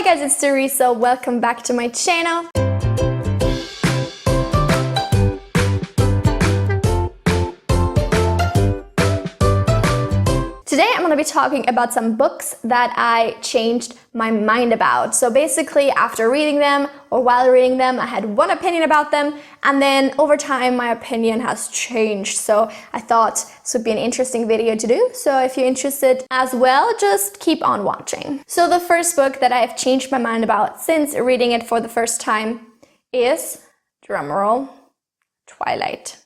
guys, it's Teresa. Welcome back to my channel. Today I'm going to be talking about some books that I changed my mind about. So basically, after reading them or while reading them, I had one opinion about them, and then over time my opinion has changed. So I thought this would be an interesting video to do. So if you're interested as well, just keep on watching. So the first book that I have changed my mind about since reading it for the first time is, drumroll, Twilight.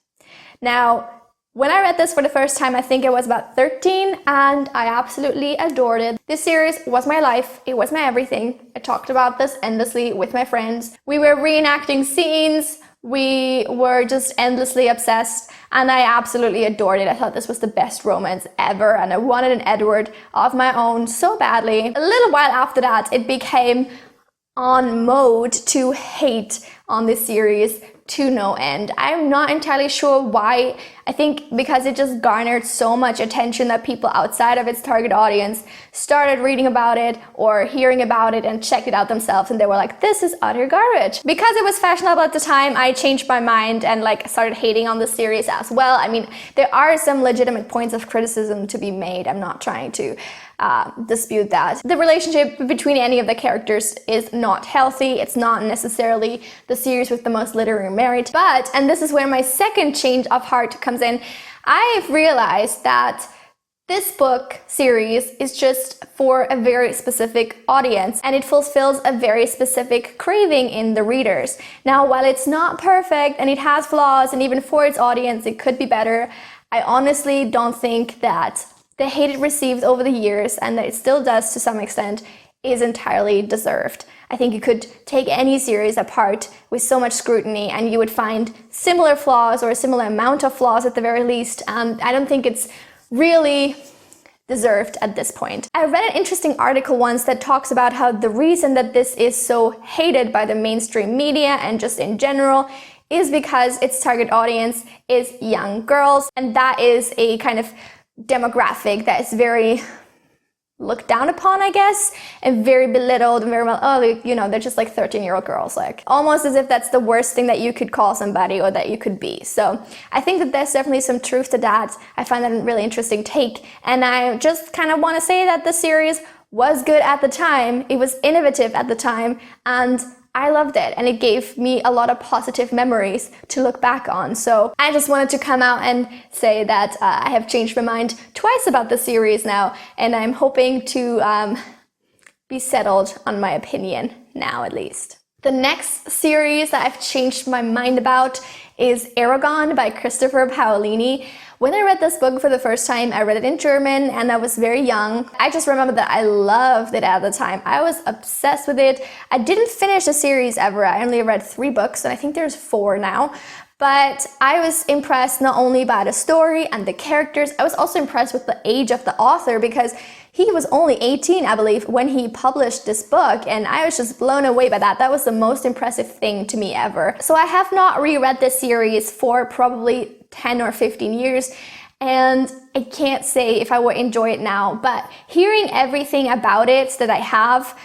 Now, when I read this for the first time, I think I was about 13, and I absolutely adored it. This series was my life. It was my everything. I talked about this endlessly with my friends. We were reenacting scenes. We were just endlessly obsessed, and I absolutely adored it. I thought this was the best romance ever, and I wanted an Edward of my own so badly. A little while after that, it became on mode to hate on this series to no end. I'm not entirely sure why. I think because it just garnered so much attention that people outside of its target audience started reading about it or hearing about it and checked it out themselves, and they were like, this is utter garbage. Because it was fashionable at the time, I changed my mind and started hating on the series as well. I mean, there are some legitimate points of criticism to be made. I'm not trying to dispute that. The relationship between any of the characters is not healthy. It's not necessarily the series with the most literary merit. But, and this is where my second change of heart comes in, I've realized that this book series is just for a very specific audience, and it fulfills a very specific craving in the readers. Now, while it's not perfect and it has flaws, and even for its audience it could be better, I honestly don't think that the hate it received over the years, and that it still does to some extent, is entirely deserved. I think you could take any series apart with so much scrutiny and you would find similar flaws, or a similar amount of flaws at the very least, and I don't think it's really deserved at this point. I read an interesting article once that talks about how the reason that this is so hated by the mainstream media and just in general is because its target audience is young girls, and that is a kind of demographic that is very looked down upon, I guess, and very belittled, and very well, oh, you know, they're just like 13-year-old girls, like almost as if that's the worst thing that you could call somebody or that you could be. So I think that there's definitely some truth to that. I find that a really interesting take, and I just kind of want to say that the series was good at the time. It was innovative at the time, and I loved it, and it gave me a lot of positive memories to look back on. So I just wanted to come out and say that I have changed my mind twice about the series now, and I'm hoping to be settled on my opinion now, at least. The next series that I've changed my mind about is Eragon by Christopher Paolini. When I read this book for the first time, I read it in German, and I was very young. I just remember that I loved it at the time. I was obsessed with it. I didn't finish the series ever. I only read 3 books, and I think there's 4 now. But I was impressed not only by the story and the characters, I was also impressed with the age of the author, because he was only 18, I believe, when he published this book, and I was just blown away by that. That was the most impressive thing to me ever. So I have not reread this series for probably 10 or 15 years, and I can't say if I would enjoy it now, but hearing everything about it that I have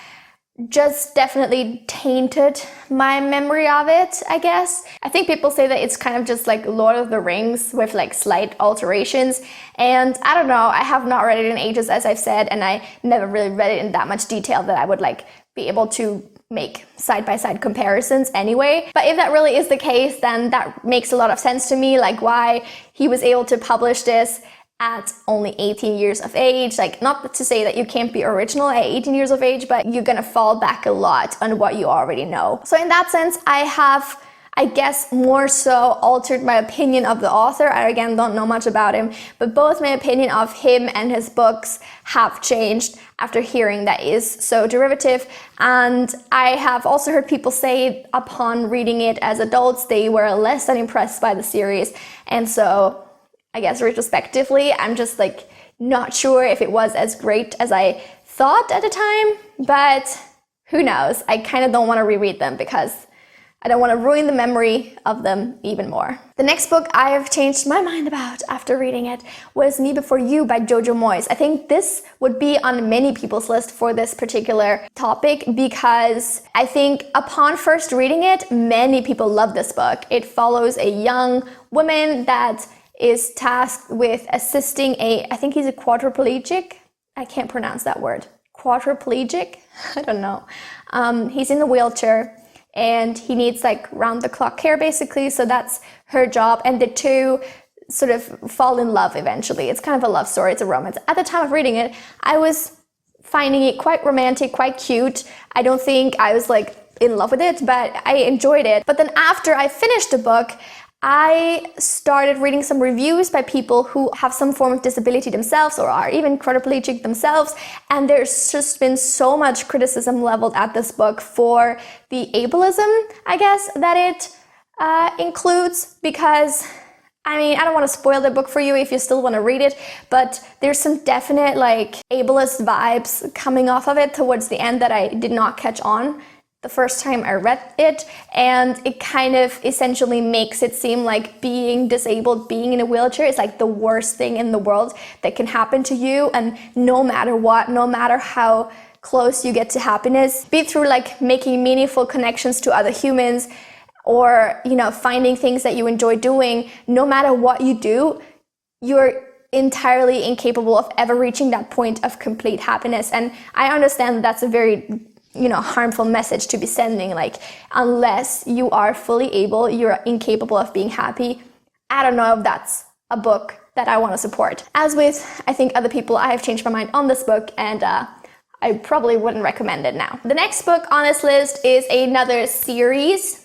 just definitely tainted my memory of it, I guess. I think people say that it's kind of just like Lord of the Rings with like slight alterations, and I don't know, I have not read it in ages, as I've said, and I never really read it in that much detail that I would like be able to make side-by-side comparisons anyway. But if that really is the case, then that makes a lot of sense to me, like why he was able to publish this at only 18 years of age. Like, not to say that you can't be original at 18 years of age, but you're gonna fall back a lot on what you already know. So in that sense, I have, I guess, more so altered my opinion of the author. I again don't know much about him, but both my opinion of him and his books have changed after hearing that is so derivative. And I have also heard people say upon reading it as adults, they were less than impressed by the series. And so I guess retrospectively, I'm just like not sure if it was as great as I thought at the time, but who knows? I kind of don't want to reread them because I don't want to ruin the memory of them even more. The next book I have changed my mind about after reading it was Me Before You by Jojo Moyes. I think this would be on many people's list for this particular topic because I think upon first reading it, many people love this book. It follows a young woman that is tasked with assisting I think he's a quadriplegic. I can't pronounce that word. Quadriplegic? I don't know. He's in a wheelchair. And he needs like round-the-clock care basically, so that's her job. And the two sort of fall in love eventually. It's kind of a love story, it's a romance. At the time of reading it, I was finding it quite romantic, quite cute. I don't think I was like in love with it, but I enjoyed it. But then after I finished the book, I started reading some reviews by people who have some form of disability themselves or are even quadriplegic themselves, and there's just been so much criticism leveled at this book for the ableism, I guess, that it includes, because I mean, I don't want to spoil the book for you if you still want to read it, but there's some definite like ableist vibes coming off of it towards the end that I did not catch on the first time I read it, and it kind of essentially makes it seem like being disabled, being in a wheelchair is like the worst thing in the world that can happen to you, and no matter what, no matter how close you get to happiness, be it through like making meaningful connections to other humans or, you know, finding things that you enjoy doing, no matter what you do, you're entirely incapable of ever reaching that point of complete happiness. And I understand that that's a very harmful message to be sending, like, unless you are fully able, you're incapable of being happy. I don't know if that's a book that I want to support. As with, I think, other people, I have changed my mind on this book, and I probably wouldn't recommend it now. The next book on this list is another series,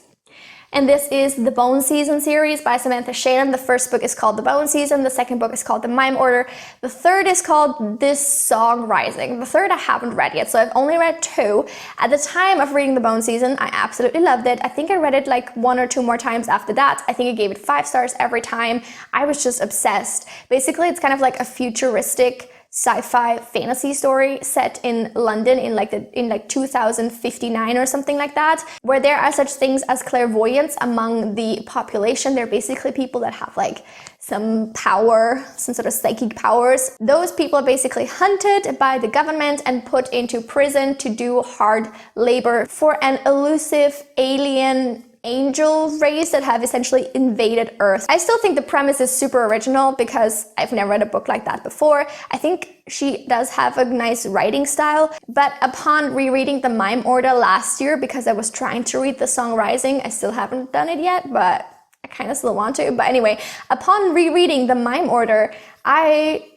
and this is the Bone Season series by Samantha Shannon. The first book is called The Bone Season, the second book is called The Mime Order, the third is called This Song Rising. The third I haven't read yet, so I've only read two. At the time of reading The Bone Season, I absolutely loved it. I think I read it like one or two more times after that. I think I gave it 5 stars every time. I was just obsessed. Basically, it's kind of like a futuristic sci-fi fantasy story set in London in 2059 or something like that, where there are such things as clairvoyance among the population. They're basically people that have like some power, some sort of psychic powers. Those people are basically hunted by the government and put into prison to do hard labor for an elusive alien angel race that have essentially invaded Earth. I still think the premise is super original because I've never read a book like that before. I think she does have a nice writing style, but upon rereading The Mime Order last year, because I was trying to read The Song Rising, I still haven't done it yet, but I kind of still want to. But anyway, upon rereading The Mime Order, I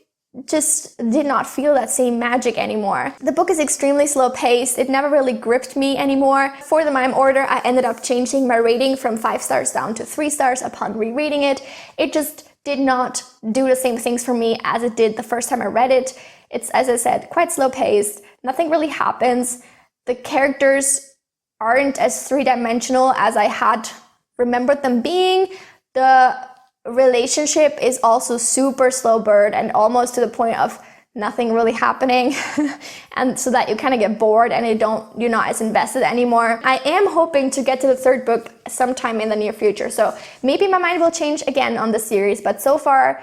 just did not feel that same magic anymore. The book is extremely slow paced. It never really gripped me anymore. For The Mime Order, I ended up changing my rating from 5 stars down to 3 stars upon rereading it. It just did not do the same things for me as it did the first time I read it. It's, as I said, quite slow paced. Nothing really happens. The characters aren't as three-dimensional as I had remembered them being. The relationship is also super slow burn and almost to the point of nothing really happening, and so that you kind of get bored and you're not as invested anymore. I am hoping to get to the third book sometime in the near future, so maybe my mind will change again on the series, but so far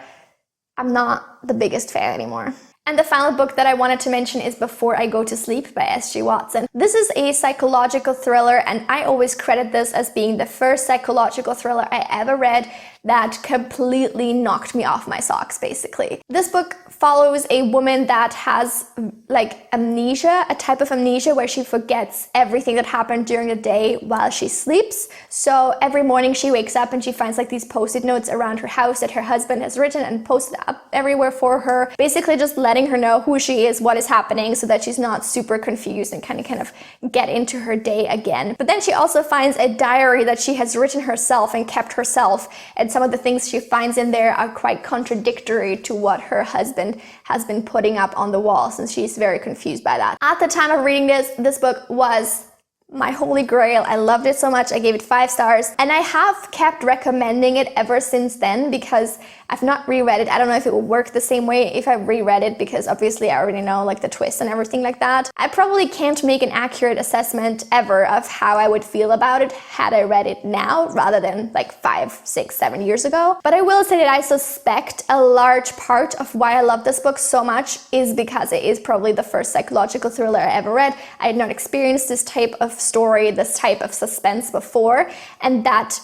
I'm not the biggest fan anymore. And the final book that I wanted to mention is Before I Go to Sleep by S.G. Watson. This is a psychological thriller, and I always credit this as being the first psychological thriller I ever read that completely knocked me off my socks, basically. This book follows a woman that has like amnesia, a type of amnesia where she forgets everything that happened during the day while she sleeps. So every morning she wakes up and she finds like these post-it notes around her house that her husband has written and posted up everywhere for her, basically just letting her know who she is, what is happening, so that she's not super confused and kind of get into her day again. But then she also finds a diary that she has written herself and kept herself, and some of the things she finds in there are quite contradictory to what her husband has been putting up on the wall, since she's very confused by that. At the time of reading this book was my holy grail. I loved it so much. I gave it 5 stars, and I have kept recommending it ever since then because I've not reread it. I don't know if it will work the same way if I reread it, because obviously I already know like the twist and everything like that. I probably can't make an accurate assessment ever of how I would feel about it had I read it now rather than like 5, 6, 7 years ago. But I will say that I suspect a large part of why I love this book so much is because it is probably the first psychological thriller I ever read. I had not experienced this type of story, this type of suspense before, and that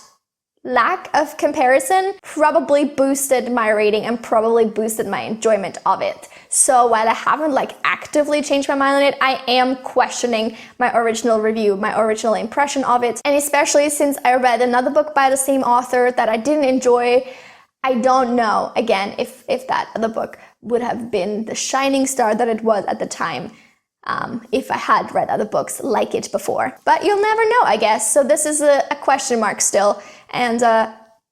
lack of comparison probably boosted my rating and probably boosted my enjoyment of it. So while I haven't like actively changed my mind on it, I am questioning my original review, my original impression of it. And especially since I read another book by the same author that I didn't enjoy, I don't know, again, if that other book would have been the shining star that it was at the time. If I had read other books like it before. But you'll never know, I guess. So this is a question mark still. And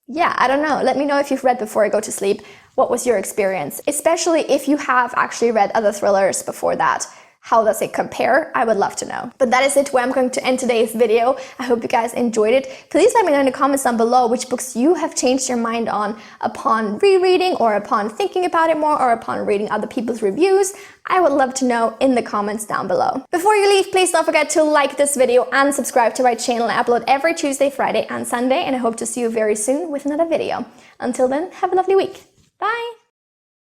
yeah, I don't know. Let me know if you've read before I go to sleep. What was your experience? Especially if you have actually read other thrillers before that. How does it compare? I would love to know. But that is it where I'm going to end today's video. I hope you guys enjoyed it. Please let me know in the comments down below which books you have changed your mind on upon rereading, or upon thinking about it more, or upon reading other people's reviews. I would love to know in the comments down below. Before you leave, please don't forget to like this video and subscribe to my channel. I upload every Tuesday, Friday, and Sunday, and I hope to see you very soon with another video. Until then, have a lovely week. Bye!